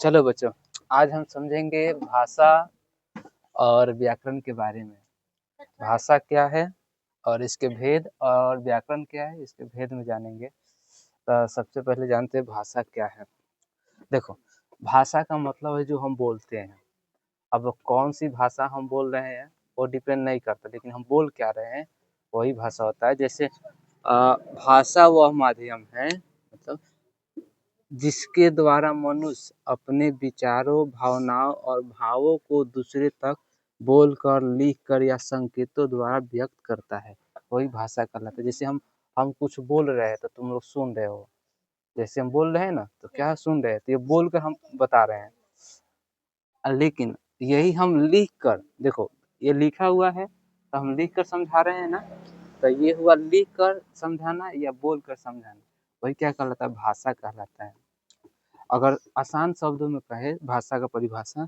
चलो बच्चों, आज हम समझेंगे भाषा और व्याकरण के बारे में। भाषा क्या है और इसके भेद, और व्याकरण क्या है इसके भेद में जानेंगे। तो सबसे पहले जानते हैं भाषा क्या है। देखो, भाषा का मतलब है जो हम बोलते हैं। अब कौन सी भाषा हम बोल रहे हैं वो डिपेंड नहीं करता, लेकिन हम बोल क्या रहे हैं वही भाषा होता है। जैसे भाषा वह माध्यम है, मतलब जिसके द्वारा मनुष्य अपने विचारों, भावनाओं और भावों को दूसरे तक बोलकर, लिखकर या संकेतों द्वारा व्यक्त करता है, वही भाषा कहलाता है। जैसे हम कुछ बोल रहे हैं तो तुम लोग सुन रहे हो। जैसे हम बोल रहे हैं ना, तो क्या सुन रहे हैं, तो ये बोलकर हम बता रहे हैं। लेकिन यही हम लिख कर, देखो ये लिखा हुआ है तो हम लिख कर समझा रहे हैं ना, तो ये हुआ लिख कर समझाना या बोल कर समझाना, वही क्या कहलाता है, भाषा कहलाता है। अगर आसान शब्दों में कहे भाषा का परिभाषा,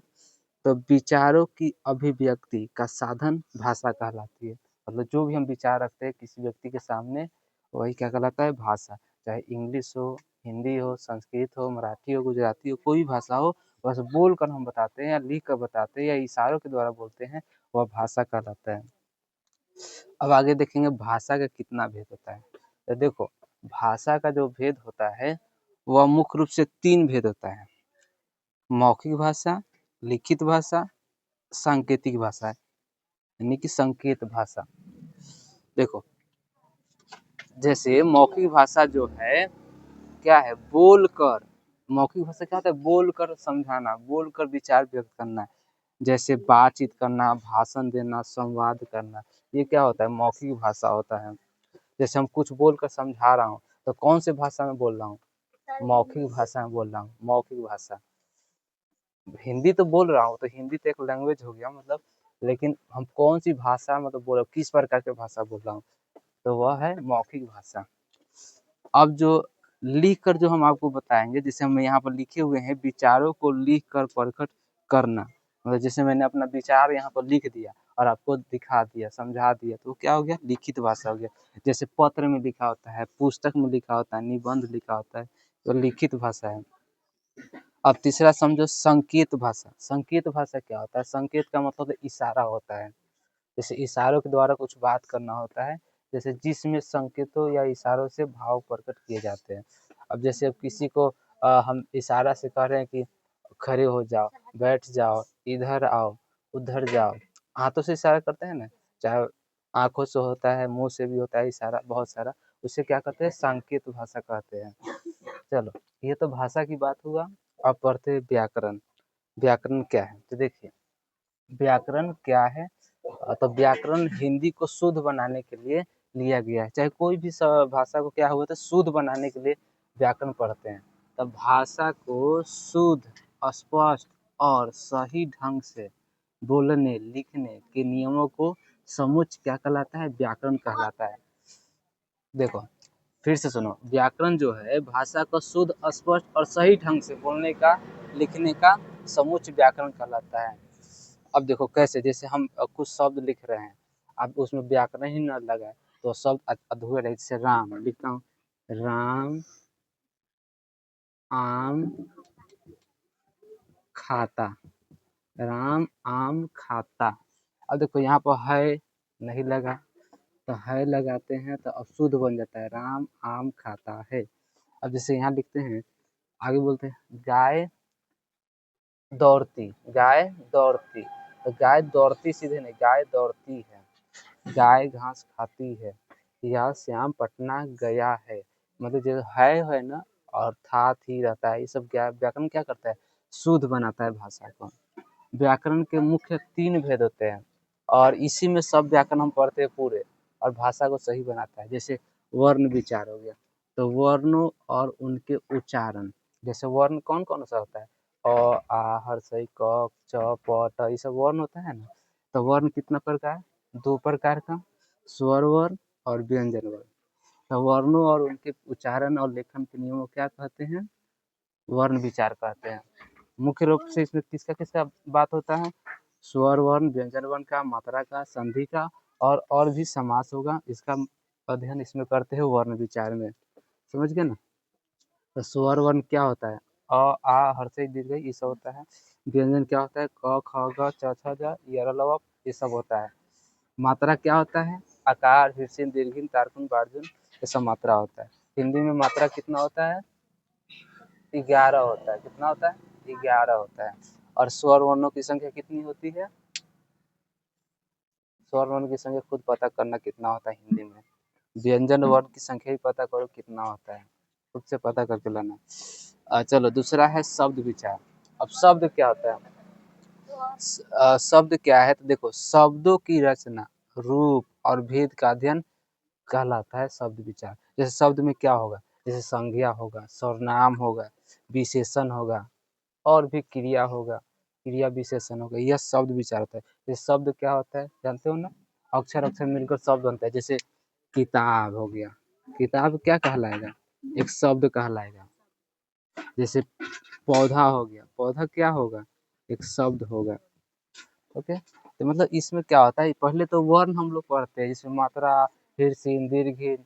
तो विचारों की अभिव्यक्ति का साधन भाषा कहलाती है। मतलब जो भी हम विचार रखते हैं किसी व्यक्ति के सामने, वही क्या कहलाता है, भाषा। चाहे इंग्लिश हो, हिंदी हो, संस्कृत हो, मराठी हो, गुजराती हो, कोई भाषा हो, बस बोल कर हम बताते हैं या लिख कर बताते हैं या इशारों के द्वारा बोलते हैं, वह भाषा कहलाता है। अब आगे देखेंगे भाषा का कितना भेद होता है। तो देखो, भाषा का जो भेद होता है वह मुख्य रूप से 3 भेद होता है। मौखिक भाषा, लिखित भाषा, सांकेतिक भाषा, यानी कि संकेत भाषा। देखो, जैसे मौखिक भाषा जो है क्या है, बोलकर। मौखिक भाषा क्या होता है, बोलकर समझाना, बोलकर विचार व्यक्त करना। जैसे बातचीत करना, भाषण देना, संवाद करना, ये क्या होता है, मौखिक भाषा होता है। जैसे हम कुछ बोलकर समझा रहा हूँ, तो कौन से भाषा में बोल रहा हूँ, मौखिक भाषा में बोल रहा हूँ। मौखिक भाषा, हिंदी तो बोल रहा हूँ तो हिंदी तो एक लैंग्वेज हो गया, मतलब, लेकिन हम कौन सी भाषा मतलब बोल रहा हूँ, किस प्रकार की भाषा बोल रहा हूँ, तो वह है मौखिक भाषा। अब जो लिख कर जो हम आपको बताएंगे, जैसे हम यहाँ पर लिखे हुए हैं, विचारों को लिख कर प्रकट करना, मतलब जैसे मैंने अपना विचार यहाँ पर लिख दिया और आपको दिखा दिया, समझा दिया, तो क्या हो गया, लिखित भाषा हो गया। जैसे पत्र में लिखा होता है, पुस्तक में लिखा होता है, निबंध लिखा होता है, तो लिखित भाषा है। अब तीसरा समझो, संकेत भाषा। संकेत भाषा क्या होता है, संकेत का मतलब इशारा होता है। जैसे इशारों के द्वारा कुछ बात करना होता है, जैसे जिसमें संकेतों या इशारों से भाव प्रकट किए जाते हैं। अब जैसे अब किसी को हम इशारा से कह रहे हैं कि खड़े हो जाओ, बैठ जाओ, इधर आओ, उधर जाओ, हाथों से इशारा करते हैं ना, चाहे आंखों से होता है, मुंह से भी होता है इशारा, बहुत सारा, उसे क्या कहते हैं, संकेत भाषा कहते हैं। चलो, ये तो भाषा की बात हुआ। अब पढ़ते हैं व्याकरण। व्याकरण क्या है, तो देखिए व्याकरण क्या है। तो व्याकरण हिंदी को शुद्ध बनाने के लिए लिया गया है। चाहे कोई भी भाषा को क्या हुआ था, शुद्ध बनाने के लिए व्याकरण पढ़ते हैं। तो भाषा को शुद्ध, स्पष्ट और सही ढंग से बोलने लिखने के नियमों को समुच्चय क्या कहलाता है, व्याकरण कहलाता है। देखो फिर से सुनो, व्याकरण जो है भाषा को शुद्ध, स्पष्ट और सही ढंग से बोलने का, लिखने का समुच्चय व्याकरण कहलाता है। अब देखो कैसे, जैसे हम कुछ शब्द लिख रहे हैं, अब उसमें व्याकरण ही न लगा तो शब्द अधूरे रहे। जैसे राम लिखता हूँ, राम आम खाता, राम आम खाता। अब देखो यहाँ पर है नहीं लगा, तो है लगाते हैं तो अब शुद्ध बन जाता है, राम आम खाता है। अब जैसे यहाँ लिखते हैं, आगे बोलते हैं गाय दौड़ती, गाय दौड़ती, तो गाय दौड़ती सीधे नहीं, गाय दौड़ती है। गाय घास खाती है, यह श्याम पटना गया है। मतलब जो है ना, और था थी रहता है, ये सब व्याकरण क्या करता है, शुद्ध बनाता है भाषा को। व्याकरण के मुख्य 3 भेद होते हैं, और इसी में सब व्याकरण हम पढ़ते हैं पूरे, और भाषा को सही बनाता है। जैसे वर्ण विचार हो गया, तो वर्णों और उनके उच्चारण, जैसे वर्ण कौन कौन सा होता है, अ आ हर्षई क च प ट, ये सब वर्ण होता है ना। तो वर्ण कितना प्रकार, 2 प्रकार का, स्वर वर्ण और व्यंजन वर्ण। तो वर्णों और उनके उच्चारण और लेखन के नियमों क्या कहते हैं, वर्ण विचार कहते हैं। मुख्य रूप से इसमें किसका किसका बात होता है, स्वर वर्ण, व्यंजन वर्ण का, मात्रा का, संधि का, और भी समास होगा, इसका अध्ययन इसमें करते हैं वर्ण विचार में। समझ गए ना। तो स्वर वर्ण क्या होता है, आ हर्षई दीर्घई ये सब होता है। व्यंजन क्या होता है, क ख ग च छ ज य र ल व ये सब होता है। मात्रा क्या होता है, आकार, हीरसिन, दीर्घिन, तारकुन, बार्जुन ये सब मात्रा होता है। हिंदी में मात्रा कितना होता है, 11 होता है। कितना होता है, 11 होता है। और स्वर वर्णों की संख्या कितनी होती है, स्वर वर्ण की संख्या खुद पता करना कितना होता है हिंदी में। व्यंजन वर्ण की संख्या भी पता करो कितना होता है, खुद से पता करके लाना। चलो दूसरा है शब्द विचार। अब शब्द क्या होता है, शब्द क्या है, तो देखो शब्दों की रचना, रूप और भेद का अध्ययन कहलाता है शब्द विचार। जैसे शब्द में क्या होगा, जैसे संज्ञा होगा, सर्वनाम होगा, विशेषण होगा और भी क्रिया होगा, क्रिया विशेषण होगा, यह शब्द विचार होता है। जैसे शब्द क्या होता है जानते हो ना, अक्षर अक्षर मिलकर शब्द बनता है। जैसे किताब हो गया, किताब क्या कहलाएगा, एक शब्द कहलाएगा। जैसे पौधा हो गया, पौधा क्या होगा, एक शब्द होगा। ओके, तो मतलब इसमें क्या होता है, पहले तो वर्ण हम लोग पढ़ते हैं, जिसमें मात्रा, हीरसिन, दीर्घिन,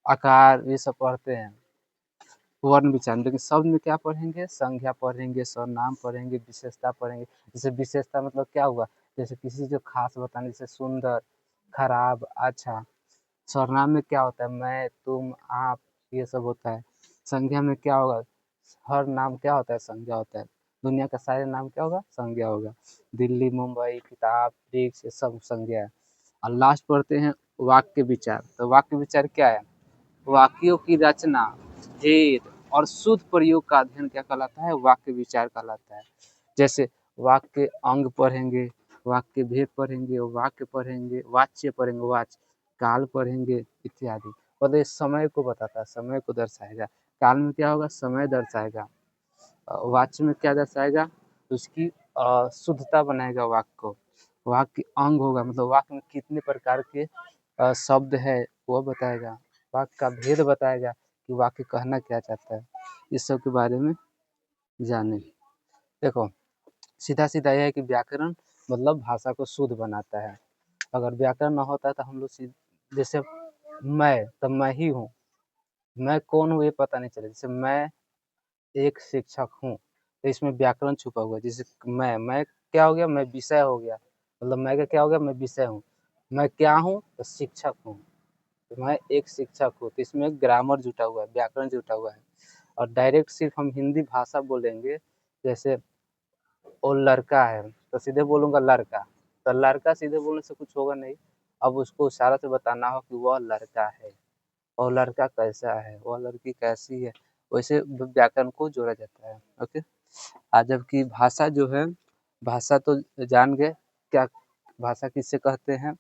आकार ये सब पढ़ते हैं वर्ण विचार। लेकिन शब्द में क्या पढ़ेंगे, संज्ञा पढ़ेंगे, सर्वनाम पढ़ेंगे, विशेषता पढ़ेंगे। जैसे विशेषता मतलब क्या हुआ, जैसे किसी जो खास बताने, जैसे सुंदर, खराब, अच्छा। सर्वनाम में क्या होता है, मैं, तुम, आप ये सब होता है। संज्ञा में क्या होगा, हर नाम क्या होता है, संज्ञा होता है। दुनिया का सारे नाम क्या होगा, संज्ञा होगा। दिल्ली, मुंबई, किताब, वृक्ष ये सब संज्ञा है। और लास्ट पढ़ते हैं वाक्य विचार। तो वाक्य विचार क्या है, वाक्यों की रचना, भेद और शुद्ध प्रयोग का अध्ययन क्या कहलाता है, वाक्य विचार कहलाता है। जैसे वाक्य अंग पढ़ेंगे, वाक्य भेद पढ़ेंगे, वाक्य पढ़ेंगे, वाच्य पढ़ेंगे, वाच्य, काल पढ़ेंगे इत्यादि। और ये समय को बताता है, समय को दर्शाएगा। काल में क्या होगा, समय दर्शाएगा। वाच्य में क्या दर्शाएगा, उसकी शुद्धता बनाएगा वाक्य को। वाक्य अंग होगा, मतलब वाक्य में कितने प्रकार के शब्द है वो बताएगा। वाक्य का भेद बताएगा कि वाक्य कहना क्या चाहता है, इस सब के बारे में जाने। देखो सीधा सीधा यह है कि व्याकरण मतलब भाषा को शुद्ध बनाता है। अगर व्याकरण ना होता तो हम लोग जैसे मैं, तब मैं ही हूँ, मैं कौन हूँ ये पता नहीं चले। जैसे मैं एक शिक्षक हूँ, तो इसमें व्याकरण छुपा हुआ है। जैसे मैं क्या हो गया, मैं विषय हो गया, मतलब मैं का क्या हो गया, मैं विषय हूँ। मैं क्या हूँ, तो शिक्षक हूँ, तो मैं एक शिक्षक हूँ। तो इसमें ग्रामर जुटा हुआ है, व्याकरण जुटा हुआ है। और डायरेक्ट सिर्फ हम हिंदी भाषा बोलेंगे, जैसे वो लड़का है तो सीधे बोलूँगा लड़का, तो लड़का सीधे बोलने से कुछ होगा नहीं। अब उसको इशारा से बताना हो कि वह लड़का है, और लड़का कैसा है, वह लड़की कैसी है, वैसे व्याकरण को जोड़ा जाता है। ओके, आज जबकि भाषा जो है, भाषा तो जान गए क्या, भाषा किससे कहते हैं,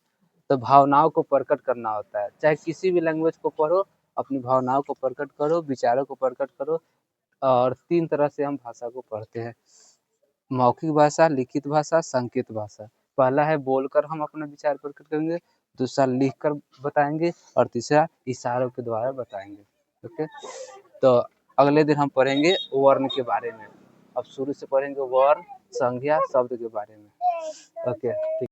तो भावनाओं को प्रकट करना होता है। चाहे किसी भी लैंग्वेज को पढ़ो, अपनी भावनाओं को प्रकट करो, विचारों को प्रकट करो। और 3 तरह से हम भाषा को पढ़ते हैं, मौखिक भाषा, लिखित भाषा, संकेत भाषा। पहला है बोलकर हम अपना विचार प्रकट करेंगे, दूसरा लिखकर बताएंगे और तीसरा इशारों के द्वारा बताएंगे। ओके, तो अगले दिन हम पढ़ेंगे वर्ण के बारे में। अब शुरू से पढ़ेंगे वर्ण, संज्ञा, शब्द के बारे में। ओके, ठीक।